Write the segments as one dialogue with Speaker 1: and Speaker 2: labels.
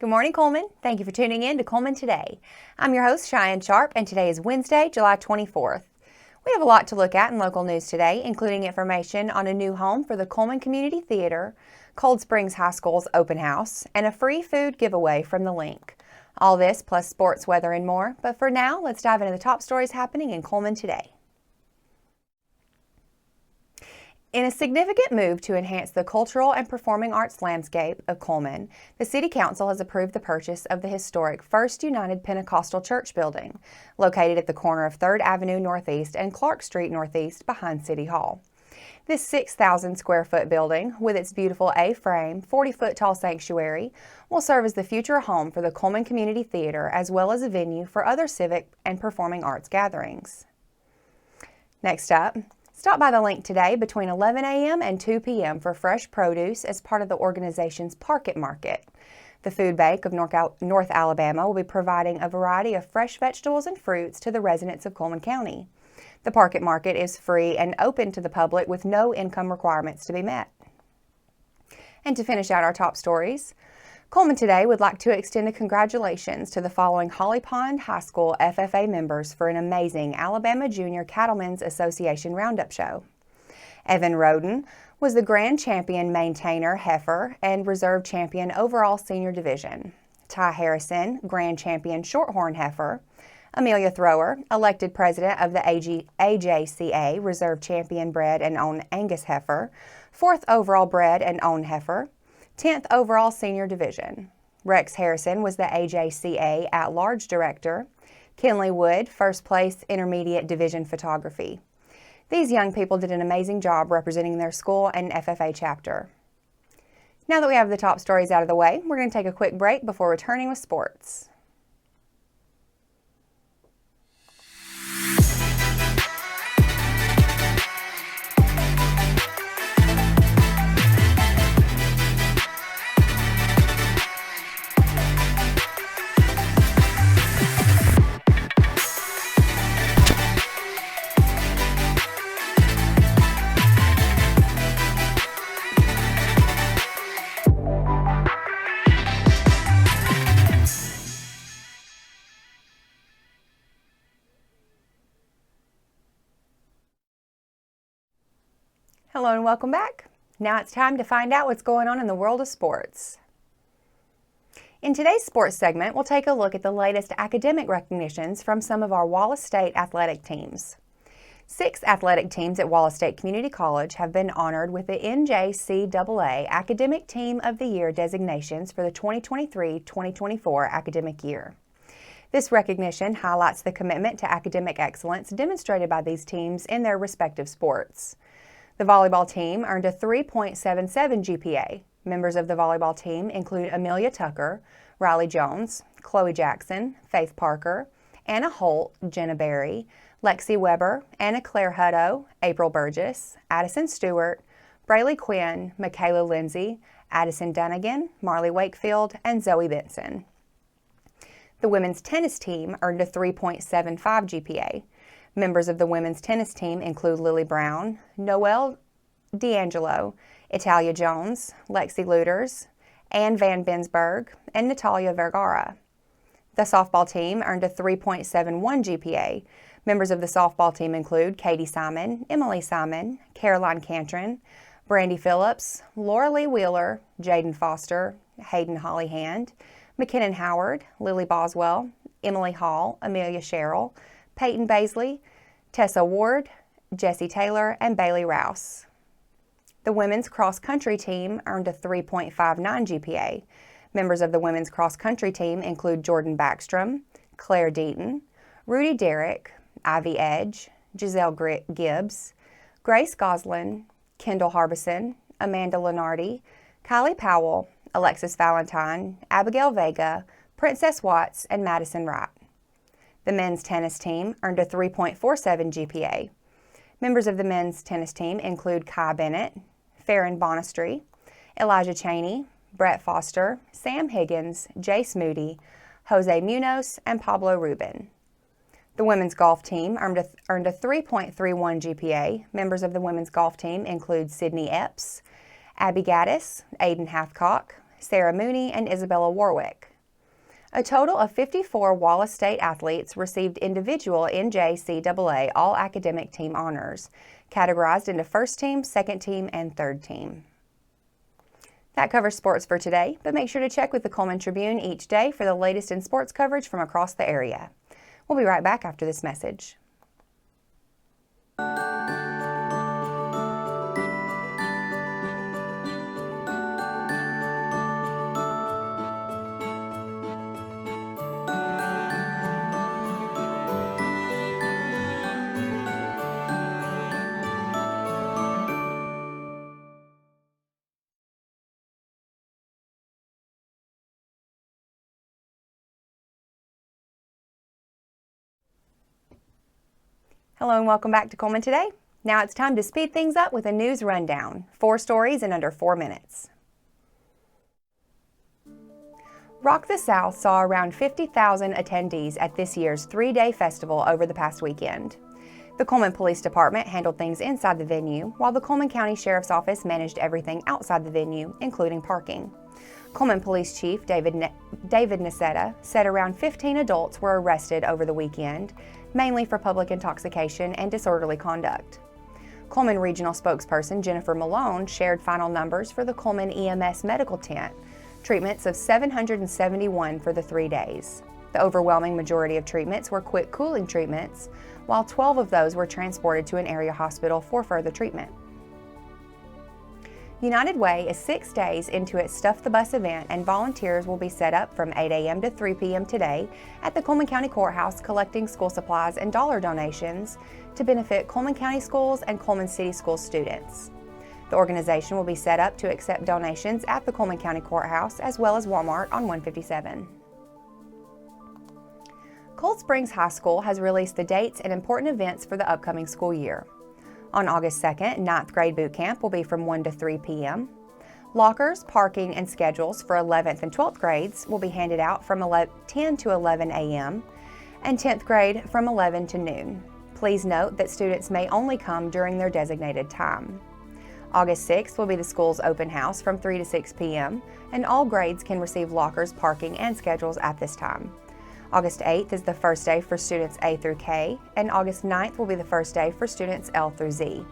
Speaker 1: Good morning, Cullman. Thank you for tuning in to Cullman Today. I'm your host, Cheyenne Sharp, and today is Wednesday, July 24th. We have a lot to look at in local news today, including information on a new home for the Cullman Community Theater, Cold Springs High School's open house, and a free food giveaway from the link. All this plus sports, weather, and more. But for now, let's dive into the top stories happening in Cullman today. In a significant move to enhance the cultural and performing arts landscape of Cullman, the City Council has approved the purchase of the historic First United Pentecostal Church building, located at the corner of 3rd Avenue Northeast and Clark Street Northeast behind City Hall. This 6,000 square foot building, with its beautiful A-frame, 40-foot tall sanctuary, will serve as the future home for the Cullman Community Theater as well as a venue for other civic and performing arts gatherings. Next up, stop by the link today between 11 a.m. and 2 p.m. for fresh produce as part of the organization's Park Market. The Food Bank of North Alabama will be providing a variety of fresh vegetables and fruits to the residents of Cullman County. The Park Market is free and open to the public with no income requirements to be met. And to finish out our top stories, Cullman Today would like to extend a congratulations to the following Holly Pond High School FFA members for an amazing Alabama Junior Cattlemen's Association Roundup show. Evan Roden was the Grand Champion Maintainer Heifer and Reserve Champion Overall Senior Division. Ty Harrison, Grand Champion Shorthorn Heifer. Amelia Thrower, elected President of the AJCA Reserve Champion Bred and Owned Angus Heifer, 4th Overall Bred and Owned Heifer, 10th Overall Senior Division. Rex Harrison was the AJCA At-Large Director. Kinley Wood, First Place Intermediate Division Photography. These young people did an amazing job representing their school and FFA chapter. Now that we have the top stories out of the way, we're going to take a quick break before returning with sports. Hello and welcome back. Now it's time to find out what's going on in the world of sports. In today's sports segment, we'll take a look at the latest academic recognitions from some of our Wallace State athletic teams. 6 athletic teams at Wallace State Community College have been honored with the NJCAA Academic Team of the Year designations for the 2023-2024 academic year. This recognition highlights the commitment to academic excellence demonstrated by these teams in their respective sports. The volleyball team earned a 3.77 GPA. Members of the volleyball team include Amelia Tucker, Riley Jones, Chloe Jackson, Faith Parker, Anna Holt, Jenna Berry, Lexi Weber, Anna Claire Hutto, April Burgess, Addison Stewart, Braylee Quinn, Michaela Lindsay, Addison Dunnigan, Marley Wakefield, and Zoe Benson. The women's tennis team earned a 3.75 GPA. Members of the women's tennis team include Lily Brown, Noelle D'Angelo, Italia Jones, Lexi Luters, Ann Van Bensberg, and Natalia Vergara. The softball team earned a 3.71 GPA. Members of the softball team include Katie Simon, Emily Simon, Caroline Cantron, Brandy Phillips, Laura Lee Wheeler, Jaden Foster, Hayden Hollyhand, McKinnon Howard, Lily Boswell, Emily Hall, Amelia Sherrill, Peyton Baisley, Tessa Ward, Jessie Taylor, and Bailey Rouse. The women's cross-country team earned a 3.59 GPA. Members of the women's cross-country team include Jordan Backstrom, Claire Deaton, Rudy Derrick, Ivy Edge, Giselle Gibbs, Grace Goslin, Kendall Harbison, Amanda Lenardi, Kylie Powell, Alexis Valentine, Abigail Vega, Princess Watts, and Madison Wright. The men's tennis team earned a 3.47 GPA. Members of the men's tennis team include Kai Bennett, Farron Bonistry, Elijah Cheney, Brett Foster, Sam Higgins, Jace Moody, Jose Munoz, and Pablo Rubin. The women's golf team earned a 3.31 GPA. Members of the women's golf team include Sydney Epps, Abby Gaddis, Aiden Hathcock, Sarah Mooney, and Isabella Warwick. A total of 54 Wallace State athletes received individual NJCAA All-Academic Team honors, categorized into first team, second team, and third team. That covers sports for today, but make sure to check with the Cullman Tribune each day for the latest in sports coverage from across the area. We'll be right back after this message. Hello and welcome back to Cullman Today. Now it's time to speed things up with a news rundown. 4 stories in under 4 minutes. Rock the South saw around 50,000 attendees at this year's 3-day festival over the past weekend. The Cullman Police Department handled things inside the venue, while the Cullman County Sheriff's Office managed everything outside the venue, including parking. Cullman Police Chief David Nicetta said around 15 adults were arrested over the weekend, mainly for public intoxication and disorderly conduct. Cullman Regional spokesperson Jennifer Malone shared final numbers for the Cullman EMS medical tent, treatments of 771 for the 3 days. The overwhelming majority of treatments were quick cooling treatments, while 12 of those were transported to an area hospital for further treatment. United Way is 6 days into its Stuff the Bus event, and volunteers will be set up from 8 a.m. to 3 p.m. today at the Cullman County Courthouse collecting school supplies and dollar donations to benefit Cullman County schools and Cullman City School students. The organization will be set up to accept donations at the Cullman County Courthouse as well as Walmart on 157. Cold Springs High School has released the dates and important events for the upcoming school year. On August 2nd, 9th grade boot camp will be from 1 to 3 p.m. Lockers, parking, and schedules for 11th and 12th grades will be handed out from 10 to 11 a.m. and 10th grade from 11 to noon. Please note that students may only come during their designated time. August 6th will be the school's open house from 3 to 6 p.m. and all grades can receive lockers, parking, and schedules at this time. August 8th is the first day for students A through K, and August 9th will be the first day for students L through Z.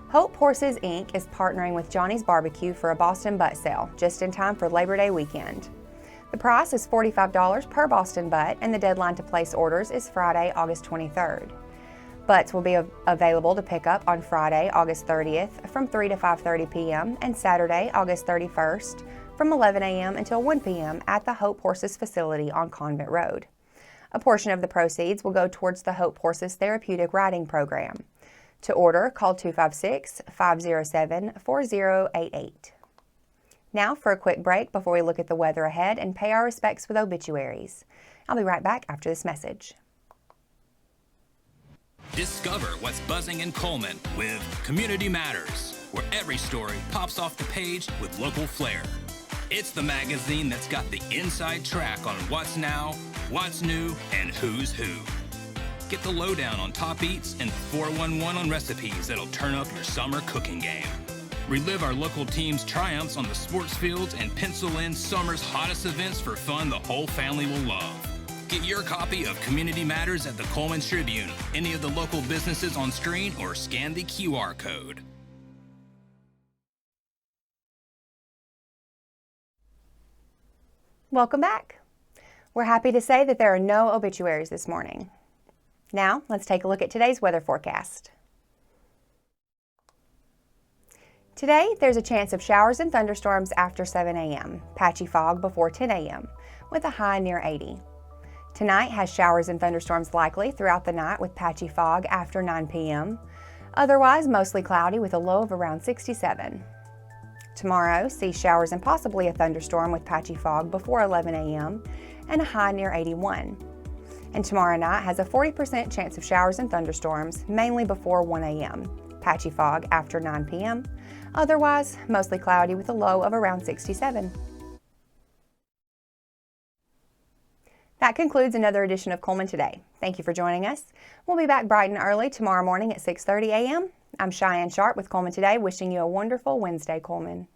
Speaker 1: Hope Horses, Inc. is partnering with Johnny's Barbecue for a Boston butt sale, just in time for Labor Day weekend. The price is $45 per Boston butt, and the deadline to place orders is Friday, August 23rd. Butts will be available to pick up on Friday, August 30th from 3 to 5:30 p.m. and Saturday, August 31st from 11 a.m. until 1 p.m. at the Hope Horses facility on Convent Road. A portion of the proceeds will go towards the Hope Horses Therapeutic Riding Program. To order, call 256-507-4088. Now for a quick break before we look at the weather ahead and pay our respects with obituaries. I'll be right back after this message.
Speaker 2: Discover what's buzzing in Cullman with Community Matters, where every story pops off the page with local flair. It's the magazine that's got the inside track on what's now, what's new, and who's who. Get the lowdown on top eats and 411 on recipes that'll turn up your summer cooking game. Relive our local team's triumphs on the sports fields and pencil in summer's hottest events for fun the whole family will love. Get your copy of Community Matters at the Cullman Tribune, any of the local businesses on screen, or scan the QR code.
Speaker 1: Welcome back. We're happy to say that there are no obituaries this morning. Now, let's take a look at today's weather forecast. Today, there's a chance of showers and thunderstorms after 7 a.m., patchy fog before 10 a.m., with a high near 80. Tonight has showers and thunderstorms likely throughout the night with patchy fog after 9 p.m., otherwise mostly cloudy with a low of around 67. Tomorrow sees showers and possibly a thunderstorm with patchy fog before 11 a.m. and a high near 81. And tomorrow night has a 40% chance of showers and thunderstorms, mainly before 1 a.m. Patchy fog after 9 p.m. Otherwise, mostly cloudy with a low of around 67. That concludes another edition of Cullman Today. Thank you for joining us. We'll be back bright and early tomorrow morning at 6:30 a.m. I'm Cheyenne Sharp with Cullman Today, wishing you a wonderful Wednesday, Cullman.